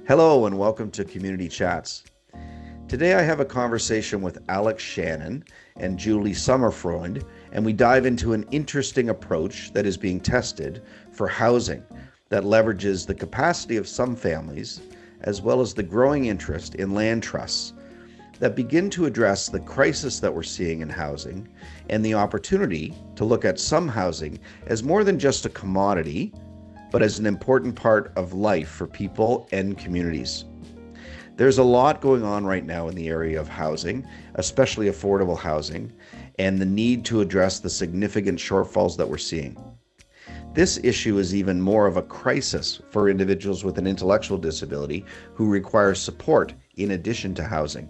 Hello and welcome to Community Chats. Today I have a conversation with Alex Shannan and Julie Sommerfreund, and we dive into an interesting approach that is being tested for housing that leverages the capacity of some families as well as the growing interest in land trusts that begin to address the crisis that we're seeing in housing and the opportunity to look at some housing as more than just a commodity, but as an important part of life for people and communities. There's a lot going on right now in the area of housing, especially affordable housing, and the need to address the significant shortfalls that we're seeing. This issue is even more of a crisis for individuals with an intellectual disability who require support in addition to housing.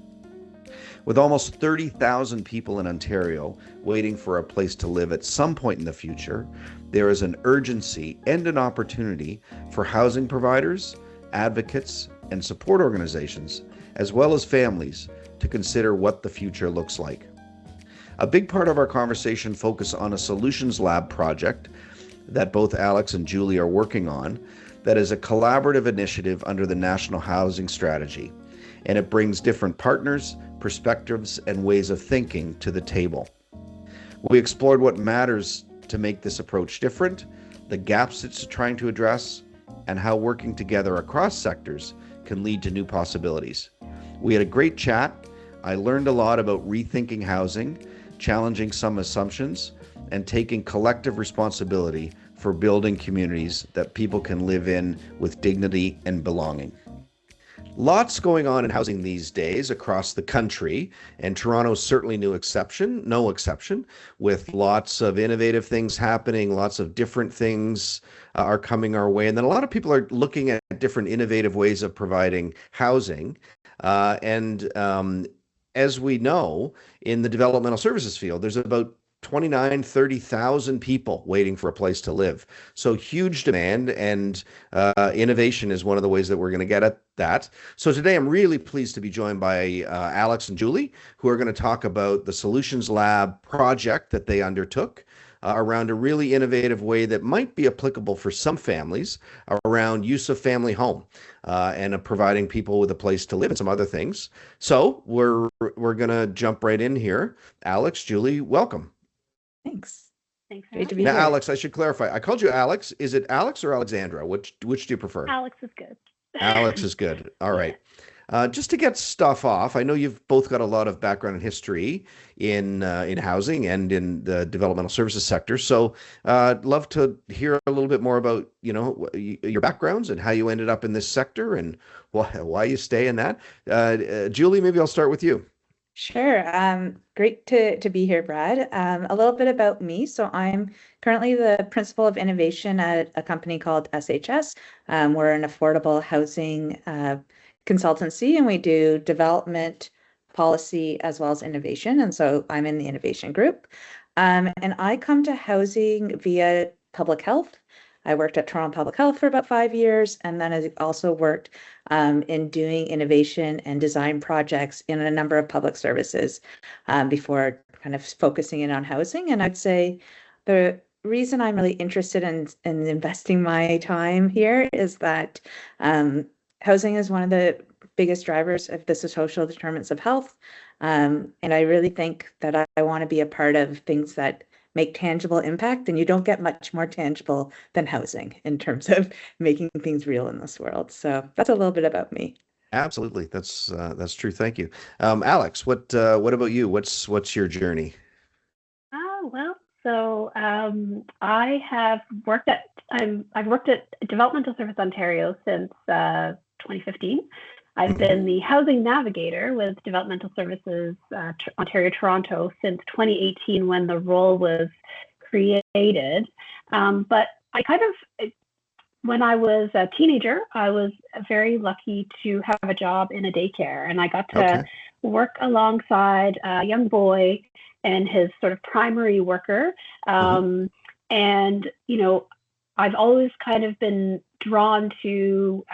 With almost 30,000 people in Ontario waiting for a place to live at some point in the future, there is an urgency and an opportunity for housing providers, advocates, and support organizations, as well as families, to consider what the future looks like. A big part of our conversation focuses on a Solutions Lab project that both Alex and Julie are working on that is a collaborative initiative under the National Housing Strategy, and it brings different partners, perspectives, and ways of thinking to the table. We explored what matters to make this approach different, the gaps it's trying to address, and how working together across sectors can lead to new possibilities. We had a great chat. I learned a lot about rethinking housing, challenging some assumptions, and taking collective responsibility for building communities that people can live in with dignity and belonging. Lots going on in housing these days across the country, and Toronto's certainly no exception, with lots of innovative things happening, lots of different things are coming our way. And then a lot of people are looking at different innovative ways of providing housing. As we know, in the developmental services field, there's about 30,000 people waiting for a place to live. So huge demand, and innovation is one of the ways that we're going to get at that. So today I'm really pleased to be joined by Alex and Julie, who are going to talk about the Solutions Lab project that they undertook around a really innovative way that might be applicable for some families around use of family home and providing people with a place to live and some other things. So we're going to jump right in here. Alex, Julie, welcome. Thanks. Great to be Now, here. Alex, I should clarify. I called you Alex. Is it Alex or Alexandra? Which do you prefer? Alex is good. Alex is good. All right. Just to get stuff off, I know you've both got a lot of background and history in housing and in the developmental services sector. So I'd love to hear a little bit more about, your backgrounds and how you ended up in this sector and why you stay in that. Julie, maybe I'll start with you. Sure. Great to be here, Brad. A little bit about me. So I'm currently the principal of innovation at a company called SHS. We're an affordable housing consultancy, and we do development, policy, as well as innovation. And so I'm in the innovation group. And I come to housing via public health. I worked at Toronto Public Health for about 5 years, and then I also worked in doing innovation and design projects in a number of public services before kind of focusing in on housing. And I'd say the reason I'm really interested in investing my time here is that housing is one of the biggest drivers of the social determinants of health. And I really think that I want to be a part of things that make tangible impact, and you don't get much more tangible than housing in terms of making things real in this world. So that's a little bit about me. Absolutely, that's true. Thank you, Alex. What about you? What's your journey? I've worked at Developmental Services Ontario since 2015. I've been the housing navigator with Developmental Services Ontario Toronto since 2018 when the role was created. But when I was a teenager, I was very lucky to have a job in a daycare, and I got to work alongside a young boy and his sort of primary worker. And, I've always kind of been drawn to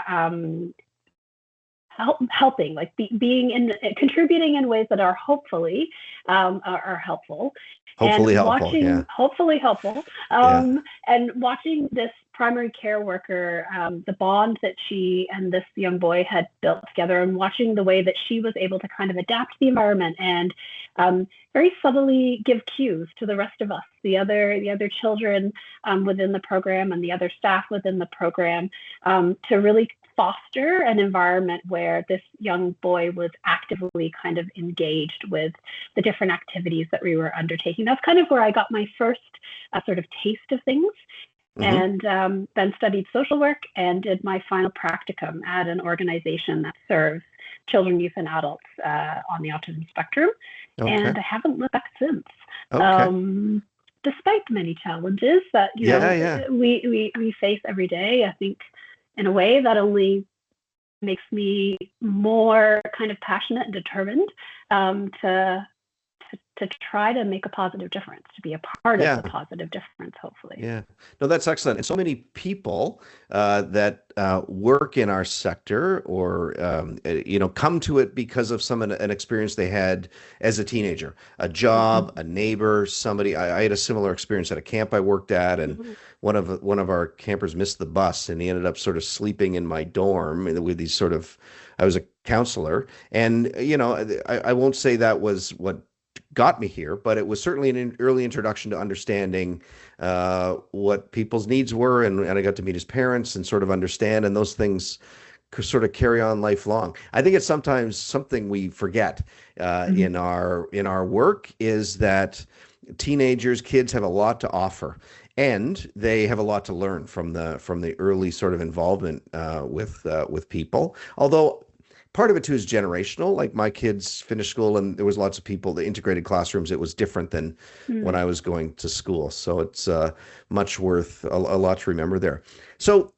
helping, like being in, contributing in ways that are hopefully are helpful. Hopefully And helpful, yeah. hopefully helpful, Yeah. and watching this primary care worker, the bond that she and this young boy had built together, and watching the way that she was able to kind of adapt to the environment and very subtly give cues to the rest of us, the other children within the program and the other staff within the program, to really foster an environment where this young boy was actively kind of engaged with the different activities that we were undertaking. That's kind of where I got my first sort of taste of things. And then studied social work and did my final practicum at an organization that serves children, youth, and adults on the autism spectrum. Okay. And I haven't looked back since. Okay. Despite many challenges that we face every day, I think in a way that only makes me more kind of passionate and determined to try to make a positive difference, to be a part of the positive difference, hopefully. Yeah, no, that's excellent. And so many people that work in our sector or, come to it because of an experience they had as a teenager, a job, a neighbor, somebody. I had a similar experience at a camp I worked at, and one of our campers missed the bus, and he ended up sort of sleeping in my dorm with these sort of, I was a counselor, and, I won't say that was what got me here, but it was certainly an early introduction to understanding what people's needs were, and I got to meet his parents and sort of understand, and those things sort of carry on lifelong. I think it's sometimes something we forget in our work is that kids have a lot to offer, and they have a lot to learn from the early sort of involvement with people. Although part of it too is generational. Like my kids finished school and there was lots of people, the integrated classrooms, it was different than when I was going to school. So it's much worth a lot to remember there. So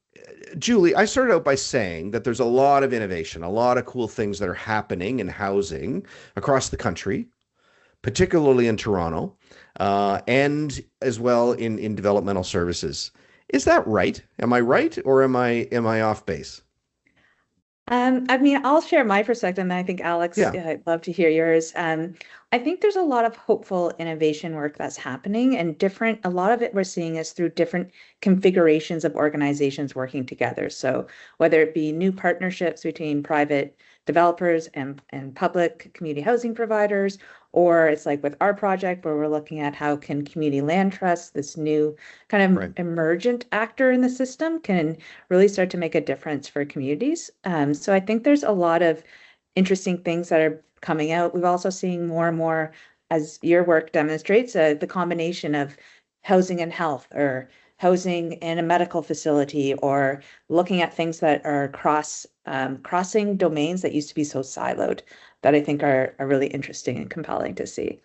Julie, I started out by saying that there's a lot of innovation, a lot of cool things that are happening in housing across the country, particularly in Toronto, and as well in developmental services. Is that right? Am I right, or am I off base? I'll share my perspective, and I think Alex, I'd love to hear yours. I think there's a lot of hopeful innovation work that's happening, and a lot of it we're seeing is through different configurations of organizations working together. So whether it be new partnerships between private developers and public community housing providers, or it's like with our project where we're looking at how can community land trusts, this new kind of emergent actor in the system, can really start to make a difference for communities. So I think there's a lot of interesting things that are coming out. We've also seen more and more, as your work demonstrates, the combination of housing and health, or housing in a medical facility, or looking at things that are crossing domains that used to be so siloed, that I think are really interesting and compelling to see.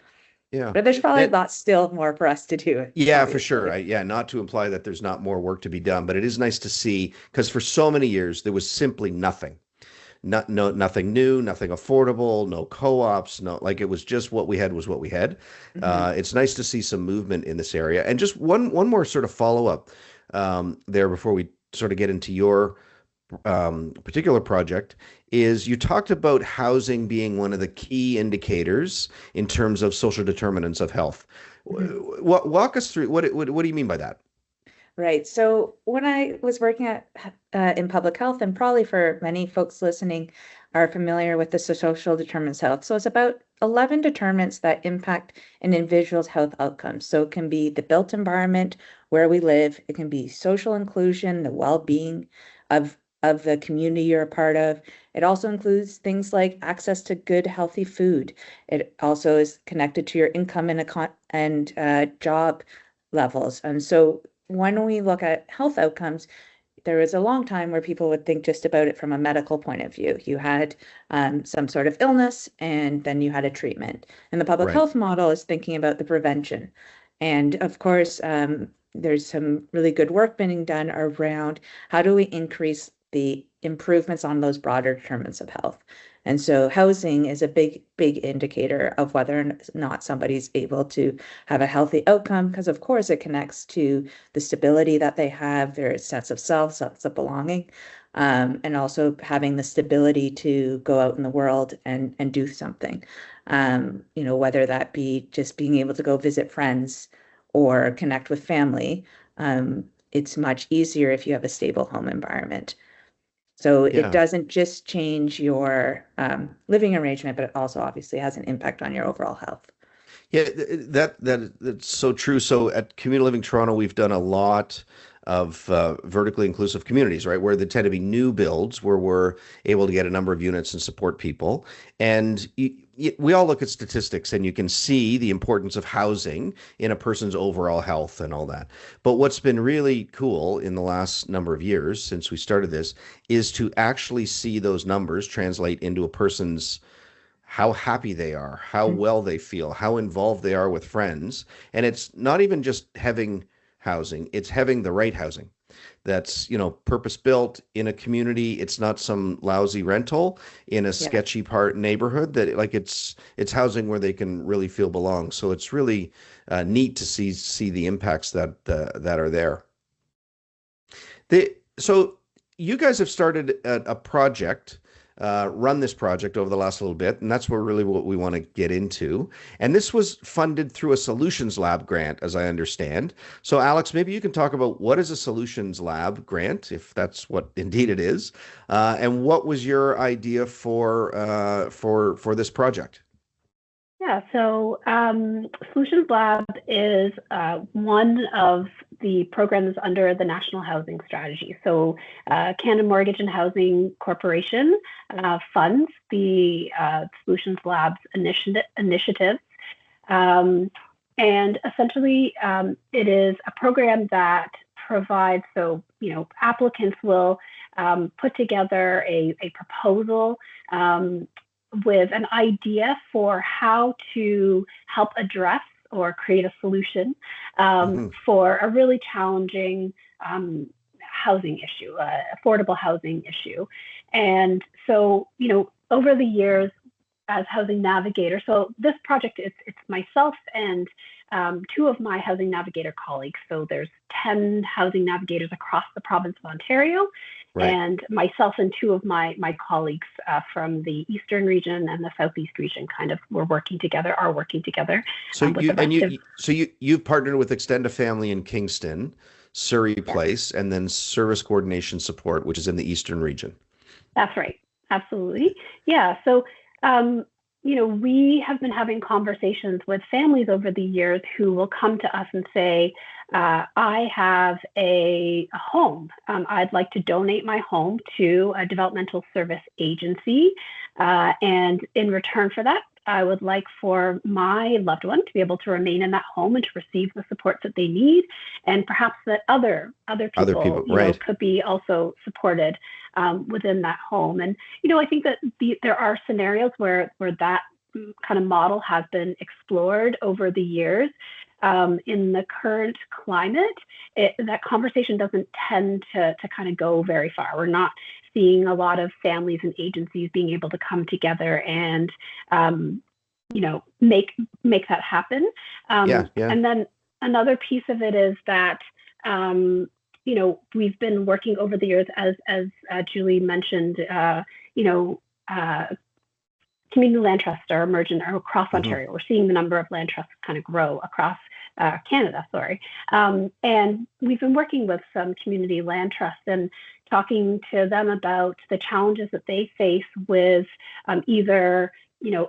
Yeah. But there's probably lots still more for us to do. Yeah, obviously. For sure. Not to imply that there's not more work to be done, but it is nice to see, because for so many years there was simply nothing. Nothing new, nothing affordable, no co-ops, it was just what we had was what we had. It's nice to see some movement in this area. And just one more sort of follow-up there before we sort of get into your particular project is you talked about housing being one of the key indicators in terms of social determinants of health. Walk us through, what do you mean by that? Right. So when I was working in public health, and probably for many folks listening are familiar with the social determinants of health. So it's about 11 determinants that impact an individual's health outcomes. So it can be the built environment where we live. It can be social inclusion, the well-being of the community you're a part of. It also includes things like access to good, healthy food. It also is connected to your income and job levels. And so when we look at health outcomes, there was a long time where people would think just about it from a medical point of view. You had some sort of illness, and then you had a treatment. And the public health model is thinking about the prevention. And of course, there's some really good work being done around how do we increase the improvements on those broader determinants of health. And so housing is a big indicator of whether or not somebody's able to have a healthy outcome, because of course it connects to the stability that they have, their sense of self, sense of belonging. and also having the stability to go out in the world and do something. Whether that be just being able to go visit friends or connect with family. It's much easier if you have a stable home environment. So it doesn't just change your living arrangement, but it also obviously has an impact on your overall health. Yeah, that's so true. So at Community Living Toronto, we've done a lot of vertically inclusive communities, right? Where they tend to be new builds, where we're able to get a number of units and support people. And we all look at statistics, and you can see the importance of housing in a person's overall health and all that. But what's been really cool in the last number of years since we started this is to actually see those numbers translate into a person's how happy they are, how well they feel, how involved they are with friends. And it's not even just having housing, it's having the right housing that's, purpose built in a community. It's not some lousy rental in a sketchy neighborhood, that it's housing where they can really feel belong. So it's really neat to see the impacts that are there. So you guys have started a project, run this project over the last little bit, and that's what we want to get into. And this was funded through a Solutions Lab grant, as I understand. So Alex, maybe you can talk about what is a Solutions Lab grant, if that's what indeed it is, and what was your idea for this project? Yeah, so Solutions Lab is one of the programs under the National Housing Strategy. So Canada Mortgage and Housing Corporation funds the Solutions Lab's initiatives. And essentially, it is a program that provides, applicants will put together a proposal with an idea for how to help address or create a solution for a really challenging housing issue, affordable housing issue. And so, over the years as Housing Navigator, so this project, it's myself and two of my Housing Navigator colleagues. So there's 10 Housing Navigators across the province of Ontario. Right. And myself and two of my colleagues from the Eastern region and the Southeast region are working together. So you've partnered with Extend a Family in Kingston, Surrey Place, and then Service Coordination Support, which is in the Eastern region. That's right. Absolutely. Yeah. So, we have been having conversations with families over the years who will come to us and say, I have a home. I'd like to donate my home to a developmental service agency. And in return for that, I would like for my loved one to be able to remain in that home and to receive the support that they need. And perhaps that other people right. Could be also supported within that home. And, I think that there are scenarios where that kind of model has been explored over the years. In the current climate, that conversation doesn't tend to kind of go very far. We're not seeing a lot of families and agencies being able to come together and, make that happen. Yeah. And then another piece of it is that, we've been working over the years, as Julie mentioned, community land trusts are emergent across Ontario. We're seeing the number of land trusts kind of grow across Canada, and we've been working with some community land trusts and talking to them about the challenges that they face with either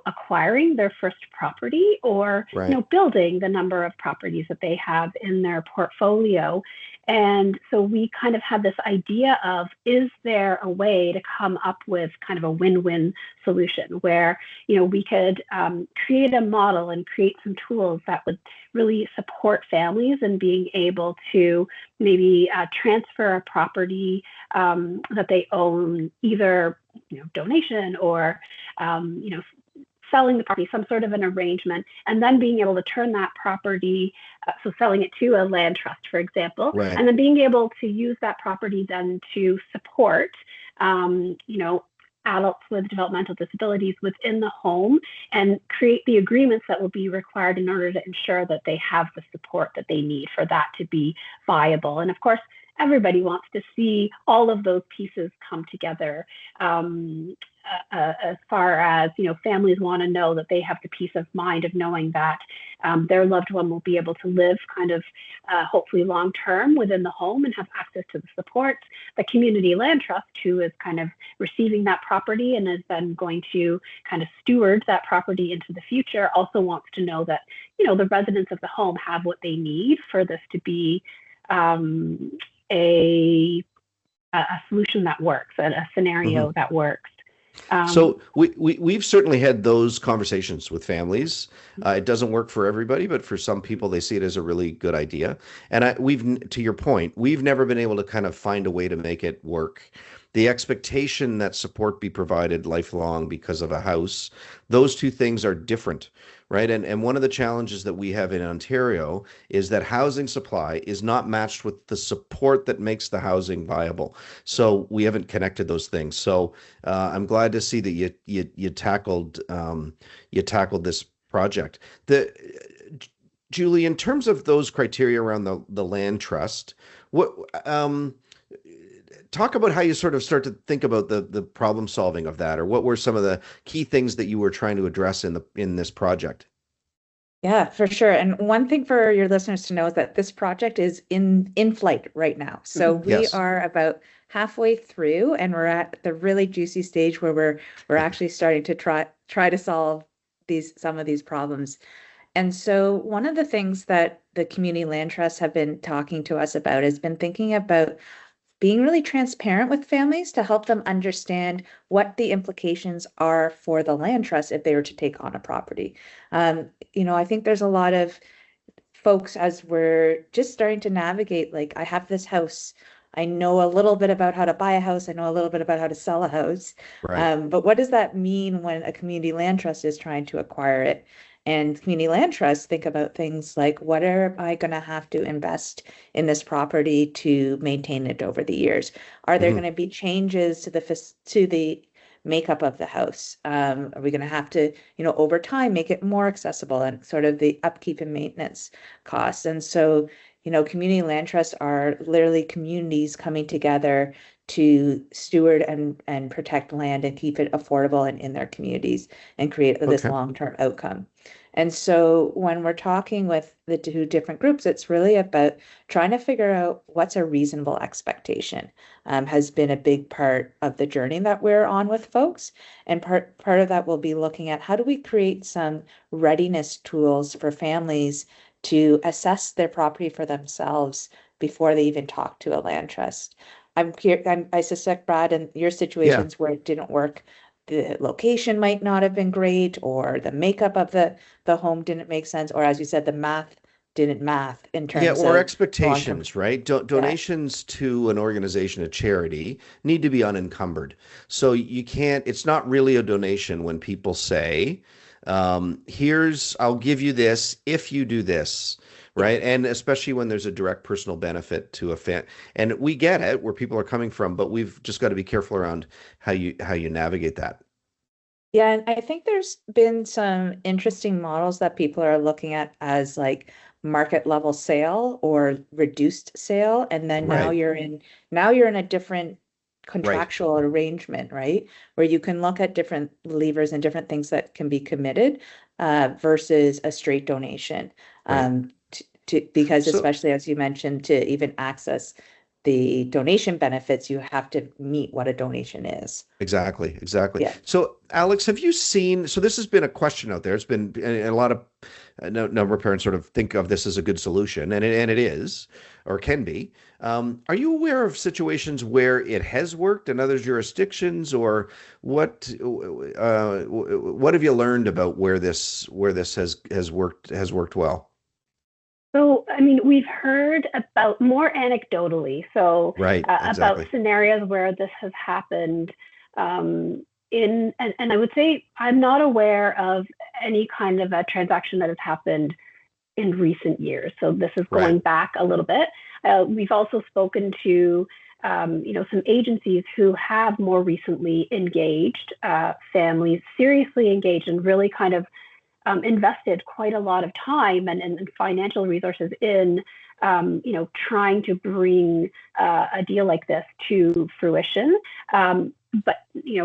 acquiring their first property or right. Building the number of properties that they have in their portfolio. And so we kind of had this idea of, is there a way to come up with kind of a win-win solution where, we could create a model and create some tools that would really support families in being able to maybe transfer a property that they own, either, donation or, selling the property, some sort of an arrangement, and then being able to turn that property, so selling it to a land trust, for example, right. And then being able to use that property then to support, adults with developmental disabilities within the home and create the agreements that will be required in order to ensure that they have the support that they need for that to be viable. And of course, everybody wants to see all of those pieces come together. As far as, families want to know that they have the peace of mind of knowing that their loved one will be able to live kind of hopefully long term within the home and have access to the support. The community land trust, who is kind of receiving that property and is then going to kind of steward that property into the future, also wants to know that, the residents of the home have what they need for this to be a solution that works, a scenario that works. So we've certainly had those conversations with families. It doesn't work for everybody, but for some people, they see it as a really good idea. And to your point, we've never been able to kind of find a way to make it work. The expectation that support be provided lifelong because of a house, those two things are different, right? And one of the challenges that we have in Ontario is that housing supply is not matched with the support that makes the housing viable. So we haven't connected those things. So I'm glad to see that you tackled this project. Julie, in terms of those criteria around the land trust, what talk about how you sort of start to think about the problem solving of that, or what were some of the key things that you were trying to address in this project? Yeah, for sure. And one thing for your listeners to know is that this project is in flight right now. So we are about halfway through, and we're at the really juicy stage where we're actually starting to try to solve some of these problems. And so one of the things that the community land trusts have been talking to us about has been thinking about being really transparent with families to help them understand what the implications are for the land trust if they were to take on a property. I think there's a lot of folks, as we're just starting to navigate, like, I have this house, I know a little bit about how to buy a house, I know a little bit about how to sell a house. Right. But what does that mean when a community land trust is trying to acquire it? And community land trusts think about things like, what am I going to have to invest in this property to maintain it over the years? Are there going to be changes to the makeup of the house? Are we going to have to, over time, make it more accessible, and sort of the upkeep and maintenance costs? And so, community land trusts are literally communities coming together to steward and protect land and keep it affordable and in their communities and create this long-term outcome. And so when we're talking with the two different groups, it's really about trying to figure out what's a reasonable expectation. Has been a big part of the journey that we're on with folks. And part of that will be looking at how do we create some readiness tools for families to assess their property for themselves before they even talk to a land trust. I suspect, Brad, in your situations where it didn't work, the location might not have been great, or the makeup of the home didn't make sense, or, as you said, the math didn't math in terms or of expectations, right? Donations to an organization, a charity, need to be unencumbered. So it's not really a donation when people say, I'll give you this if you do this. Right. And especially when there's a direct personal benefit to a fan. And we get it where people are coming from, but we've just got to be careful around how you navigate that. Yeah, and I think there's been some interesting models that people are looking at as like market level sale or reduced sale. And then now you're in a different contractual arrangement, right? Where you can look at different levers and different things that can be committed versus a straight donation. Because especially, as you mentioned, to even access the donation benefits, you have to meet what a donation is. Exactly. Yeah. So, Alex, have you seen, so this has been a question out there. It's been a lot of number of parents sort of think of this as a good solution, and it is, or can be. Are you aware of situations where it has worked in other jurisdictions, or what have you learned about where this has worked well? So, we've heard about more anecdotally, about scenarios where this has happened and I would say I'm not aware of any kind of a transaction that has happened in recent years. So this is going back a little bit. We've also spoken to, some agencies who have more recently engaged families, seriously engaged, and really kind of invested quite a lot of time and financial resources in trying to bring a deal like this to fruition, but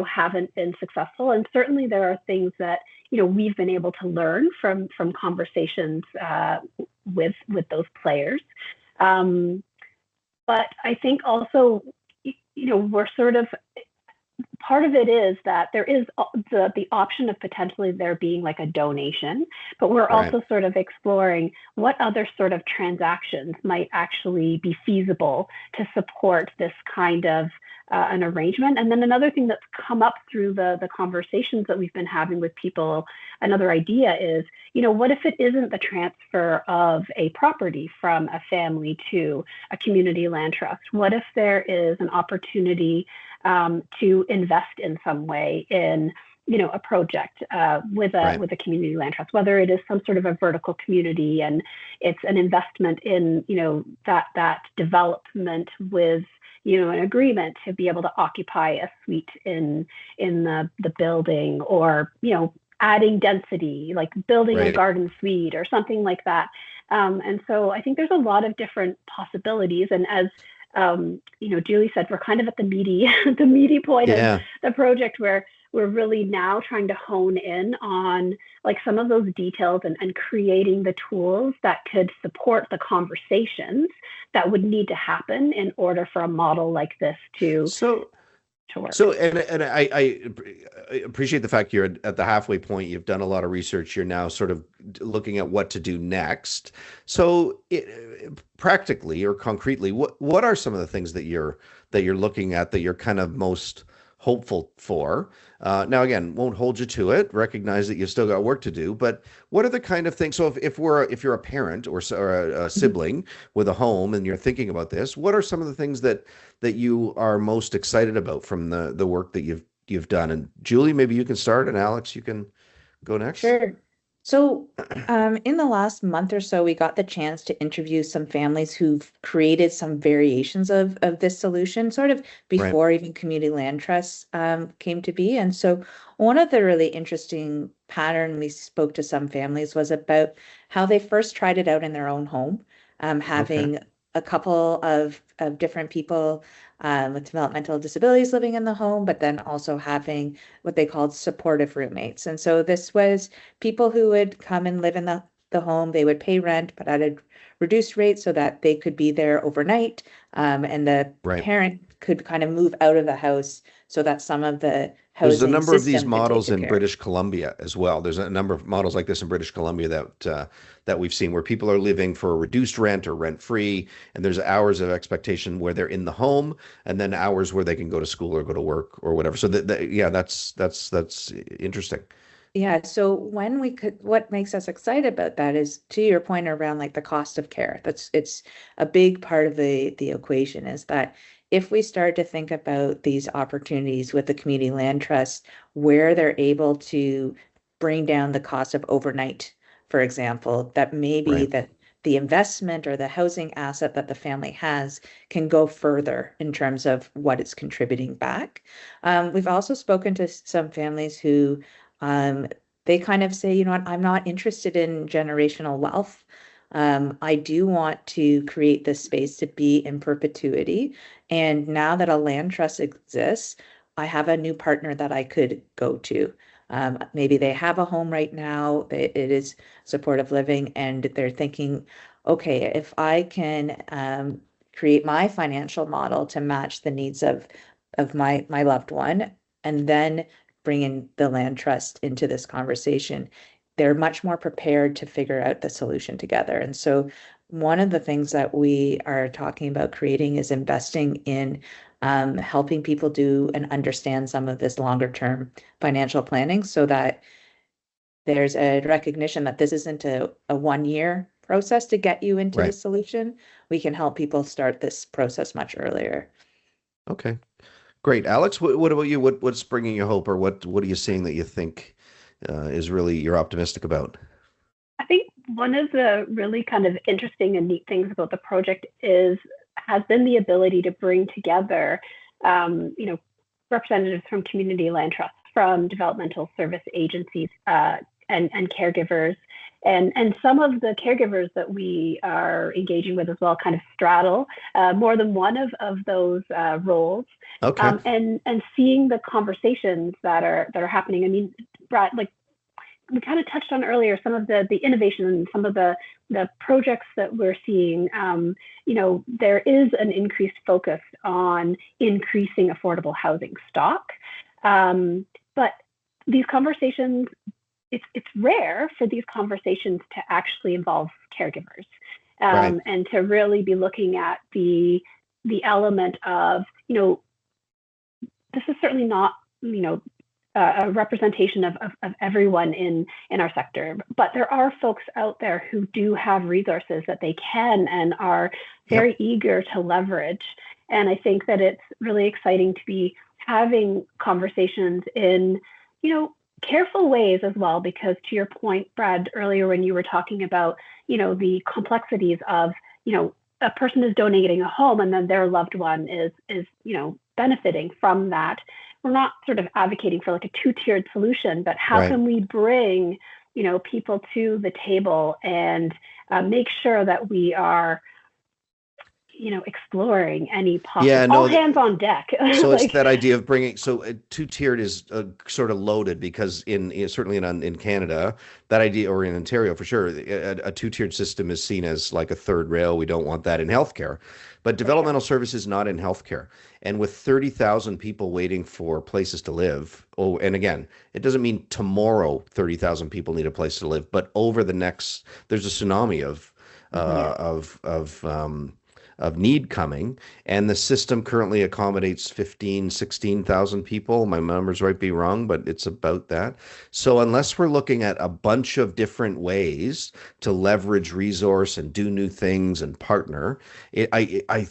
haven't been successful. And certainly there are things that we've been able to learn from conversations with those players. But I think also, we're sort of, part of it is that there is the option of potentially there being like a donation, but we're also sort of exploring what other sort of transactions might actually be feasible to support this kind of an arrangement. And then another thing that's come up through the conversations that we've been having with people, another idea is, what if it isn't the transfer of a property from a family to a community land trust? What if there is an opportunity to invest in some way in a project with a community land trust, whether it is some sort of a vertical community and it's an investment in that development with an agreement to be able to occupy a suite in the building, or adding density, like building a garden suite or something like that. And so I think there's a lot of different possibilities. And as Julie said, we're kind of at the meaty point of the project where we're really now trying to hone in on like some of those details and creating the tools that could support the conversations that would need to happen in order for a model like this to work. So, and I appreciate the fact you're at the halfway point. You've done a lot of research. You're now sort of looking at what to do next. So, practically or concretely, what are some of the things that you're looking at that you're kind of most hopeful for? Now, again, won't hold you to it. Recognize that you've still got work to do. But what are the kind of things? So, if you're a parent or a sibling with a home and you're thinking about this, what are some of the things that you are most excited about from the work that you've done? And Julie, maybe you can start, and Alex, you can go next. Sure. So in the last month or so, we got the chance to interview some families who've created some variations of this solution, sort of before even community land trusts came to be. And so one of the really interesting pattern we spoke to some families was about how they first tried it out in their own home, having a couple of different people with developmental disabilities living in the home, but then also having what they called supportive roommates. And so this was people who would come and live in the home. They would pay rent, but at a reduced rate so that they could be there overnight. And the parent could kind of move out of the house so that some of the housing There's a number of these system models could take in care. British Columbia as well. There's a number of models like this in British Columbia that we've seen where people are living for a reduced rent or rent free, and there's hours of expectation where they're in the home, and then hours where they can go to school or go to work or whatever. So that's interesting. Yeah, so what makes us excited about that is, to your point around like the cost of care. It's a big part of the equation, is that if we start to think about these opportunities with the community land trust, where they're able to bring down the cost of overnight, for example, that maybe that the investment or the housing asset that the family has can go further in terms of what it's contributing back. We've also spoken to some families who they kind of say, you know what, I'm not interested in generational wealth. I do want to create this space to be in perpetuity. And now that a land trust exists, I have a new partner that I could go to. Maybe they have a home right now, it is supportive living, and they're thinking, okay, if I can create my financial model to match the needs of my loved one, and then bring in the land trust into this conversation, they're much more prepared to figure out the solution together. And so one of the things that we are talking about creating is investing in helping people do and understand some of this longer term financial planning, so that there's a recognition that this isn't a 1 year process to get you into the solution. We can help people start this process much earlier. Okay, great. Alex, what about you? What's bringing you hope, or what are you seeing that you think is really you're optimistic about? I think one of the really kind of interesting and neat things about the project has been the ability to bring together, representatives from community land trusts, from developmental service agencies, and caregivers, And some of the caregivers that we are engaging with as well kind of straddle more than one of those roles. Okay. And seeing the conversations that are happening. I mean, Brad, like we kind of touched on earlier, some of the innovation and some of the projects that we're seeing, there is an increased focus on increasing affordable housing stock. But these conversations, it's rare for these conversations to actually involve caregivers, Right. and to really be looking at the element of, this is certainly not, a representation of everyone in our sector, but there are folks out there who do have resources that they can and are very eager to leverage. And I think that it's really exciting to be having conversations in, careful ways as well, because to your point, Brad, earlier when you were talking about, the complexities of, a person is donating a home and then their loved one is benefiting from that. We're not sort of advocating for like a two-tiered solution, but how can we bring, people to the table and make sure that we are, exploring any possible, all hands on deck. So it's that idea of bringing, two-tiered is sort of loaded, because certainly in Canada, that idea, or in Ontario for sure, a two-tiered system is seen as like a third rail. We don't want that in healthcare. But developmental services not in healthcare. And with 30,000 people waiting for places to live, and again, it doesn't mean tomorrow 30,000 people need a place to live, but over the next, there's a tsunami of need coming, and the system currently accommodates 16,000 people. My numbers might be wrong, but it's about that. So unless we're looking at a bunch of different ways to leverage resource and do new things and partner, I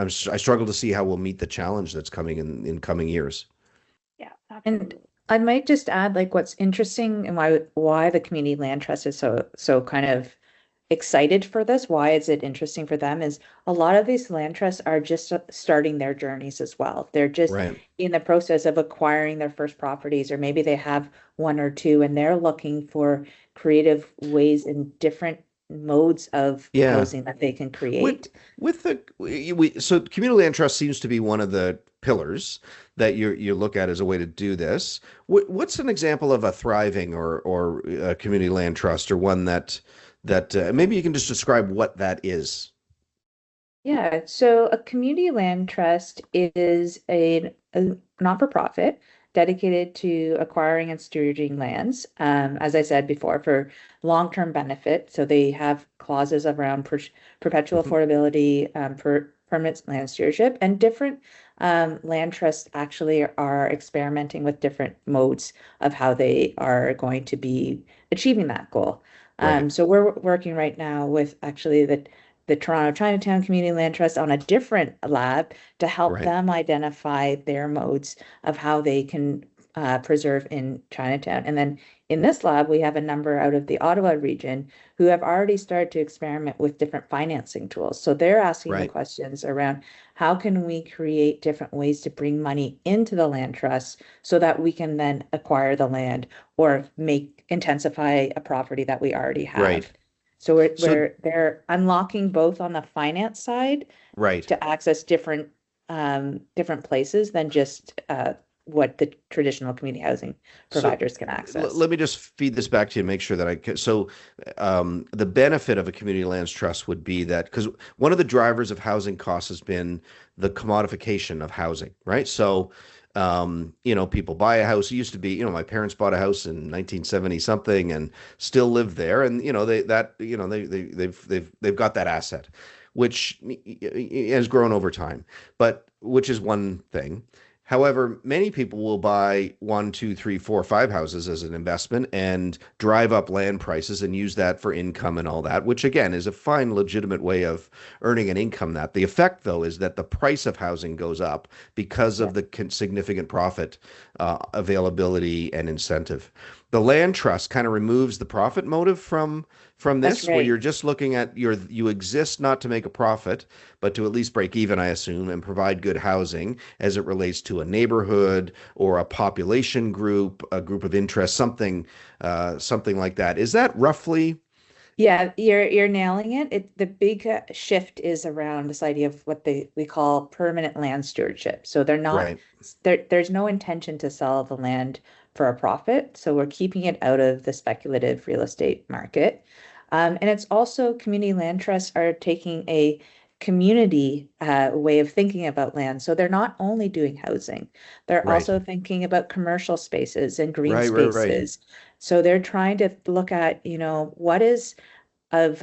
struggle to see how we'll meet the challenge that's coming in coming years. Yeah, absolutely. And I might just add, like, what's interesting and why the Community Land Trust is so kind of excited for this, why is it interesting for them, is a lot of these land trusts are just starting their journeys as well. They're just in the process of acquiring their first properties, or maybe they have one or two and they're looking for creative ways and different modes of housing that they can create. So Community Land Trust seems to be one of the pillars that you look at as a way to do this. What's an example of a thriving or a community land trust, or one that maybe you can just describe what that is? Yeah, so a community land trust is a not-for-profit dedicated to acquiring and stewarding lands, as I said before, for long-term benefit. So they have clauses around perpetual affordability, for permanent land stewardship, and different land trusts actually are experimenting with different modes of how they are going to be achieving that goal. So we're working right now with actually the Toronto Chinatown Community Land Trust on a different lab to help them identify their modes of how they can preserve in Chinatown. And then in this lab, we have a number out of the Ottawa region who have already started to experiment with different financing tools. So they're asking the questions around how can we create different ways to bring money into the land trust so that we can then acquire the land or intensify a property that we already have. So they're unlocking both on the finance side to access different places than just what the traditional community housing providers can access. Let me just feed this back to you and make sure that the benefit of a community lands trust would be that, because one of the drivers of housing costs has been the commodification of housing, right? So people buy a house. It used to be, my parents bought a house in 1970 something and still live there, and they've got that asset, which has grown over time, but which is one thing. However, many people will buy 1, 2, 3, 4, 5 houses as an investment and drive up land prices and use that for income and all that, which again is a fine, legitimate way of earning an income. That the effect, though, is that the price of housing goes up because of the significant profit availability and incentive. the land trust kind of removes the profit motive from That's this, where right. you're just looking at you exist not to make a profit, but to at least break even, I assume, and provide good housing as it relates to a neighborhood or a population group, a group of interest, something like that. Is that roughly Yeah, you're nailing it. The big shift is around this idea of what we call permanent land stewardship. So they're not right? there's no intention to sell the land for a profit. So we're keeping it out of the speculative real estate market. And it's also community land trusts are taking a community way of thinking about land. So they're not only doing housing, they're Right. also thinking about commercial spaces and green Right. spaces. So they're trying to look at, what is of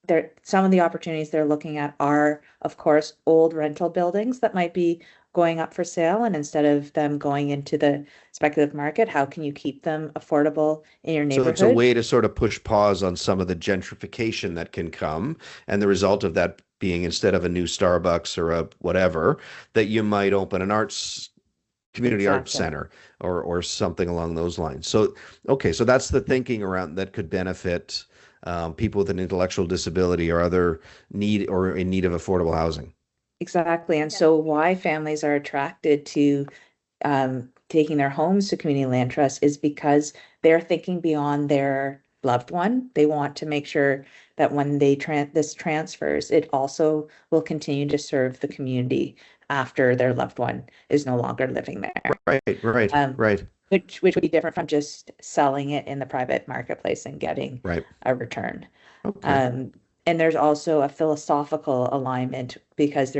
there some of the opportunities they're looking at are, of course, old rental buildings that might be going up for sale, and instead of them going into the speculative market, how can you keep them affordable in your So it's a neighborhood? way to sort of push pause on some of the gentrification that can come, and the result of that being, instead of a new Starbucks or a whatever, that you might open an arts community arts Exactly. center or something along those lines. So, okay, so that's the thinking around that could benefit people with an intellectual disability or other need or in need of affordable housing. Exactly. And Yeah. so why families are attracted to taking their homes to community land trust is because they're thinking beyond their loved one. They want to make sure that when this transfers, it also will continue to serve the community after their loved one is no longer living there. Um, Right, which would be different from just selling it in the private marketplace and getting right. a return. Okay, Um, and there's also a philosophical alignment because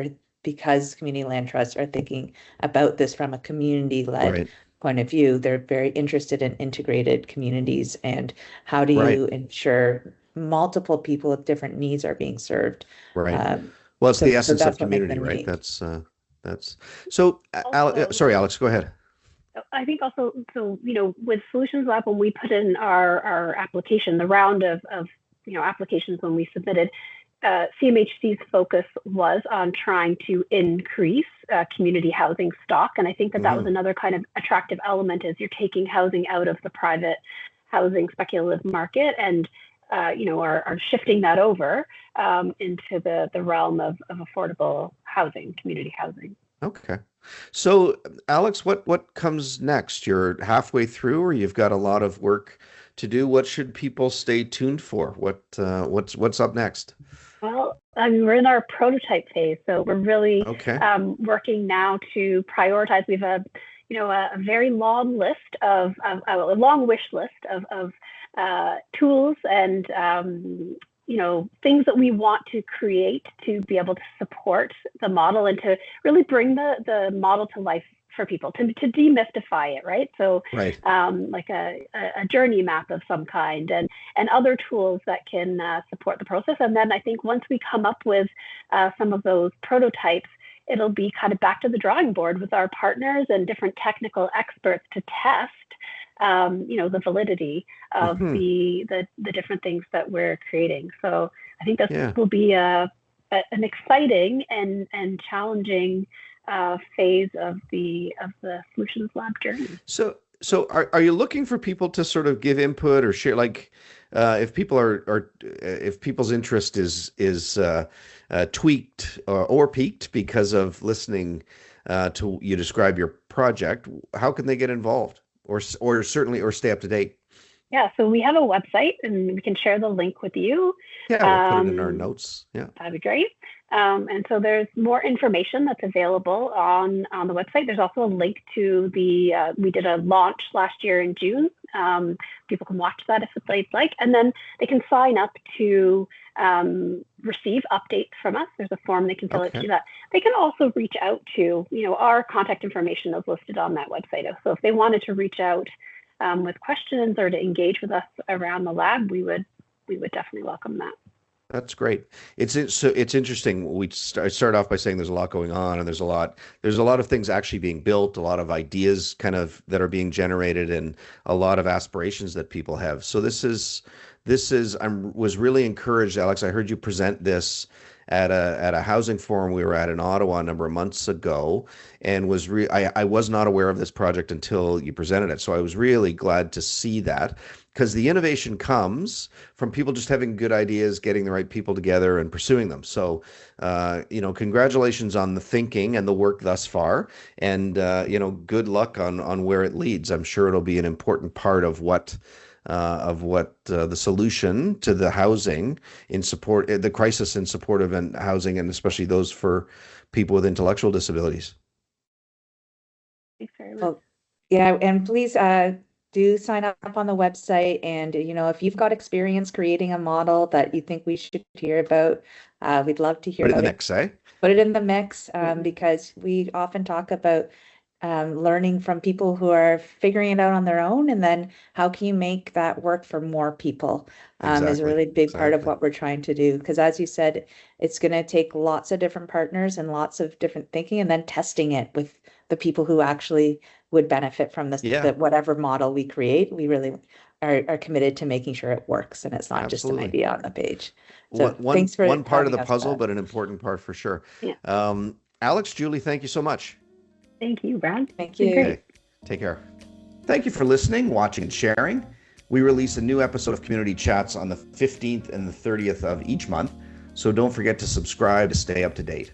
community land trusts are thinking about this from a community-led right, point of view. They're very interested in integrated communities and how do right, you ensure multiple people with different needs are being served. right. Um, Well, it's the so essence of that's what makes community, them right? unique. That's so. Also, Sorry, Alex, go ahead. I think also, so, with Solutions Lab, when we put in our application, the round of applications when we submitted, CMHC's focus was on trying to increase community housing stock. And I think that was Hmm. another kind of attractive element, is you're taking housing out of the private housing speculative market and are shifting that over into the realm of affordable housing, community housing. Okay. So, Alex, what comes next? You're halfway through, or you've got a lot of work to do. What should people stay tuned for? What's up next? Well, I mean, we're in our prototype phase, so we're really Okay. working now to prioritize. We have a very long list of a long wish list of tools and things that we want to create to be able to support the model and to really bring the model to life for people, to demystify it, right? So Right. like a journey map of some kind, and other tools that can support the process. And then I think once we come up with some of those prototypes, it'll be kind of back to the drawing board with our partners and different technical experts to test the validity of Hmm. the different things that we're creating. So I think this Yeah. will be an exciting and challenging phase of the Solutions Lab journey. So are you looking for people to sort of give input or share, like, if people if people's interest is tweaked or peaked because of listening to you describe your project, how can they get involved or certainly or stay up to date? Yeah, so we have a website, and we can share the link with you. Yeah, we'll put it in our notes. Yeah. That'd be great. And so there's more information that's available on the website. There's also a link to we did a launch last year in June. People can watch that if they'd like, and then they can sign up to receive updates from us. There's a form they can fill out to Okay. do that. They can also reach out to, our contact information is listed on that website. So if they wanted to reach out with questions or to engage with us around the lab, we would definitely welcome that. That's great. It's interesting. I start off by saying there's a lot going on, and there's a lot of things actually being built, a lot of ideas kind of that are being generated, and a lot of aspirations that people have. So this is I was really encouraged, Alex. I heard you present this at a housing forum we were at in Ottawa a number of months ago, and I was not aware of this project until you presented it. So I was really glad to see that, because the innovation comes from people just having good ideas, getting the right people together and pursuing them. So, congratulations on the thinking and the work thus far, and good luck on where it leads. I'm sure it'll be an important part of what the solution to the housing in support, the crisis in supportive and housing, and especially those for people with intellectual disabilities. Thanks very much. Well, yeah, and please do sign up on the website. And, if you've got experience creating a model that you think we should hear about, we'd love to hear Put it in about the it. mix, eh? Put it in the mix, because we often talk about learning from people who are figuring it out on their own, and then how can you make that work for more people, is a Exactly, really big part of exactly. what we're trying to do. Because as you said, it's going to take lots of different partners and lots of different thinking, and then testing it with the people who actually would benefit from this, Yeah. whatever model we create. We really are committed to making sure it works and it's not just an Absolutely. idea on the page. So One thanks for one part of having the us, puzzle, Brad. but an important part for sure. Yeah. Alex, Julie, thank you so much. Thank you, Brad. Thank It's been you. great. Okay, take care. Thank you for listening, watching, and sharing. We release a new episode of Community Chats on the 15th and the 30th of each month, so don't forget to subscribe to stay up to date.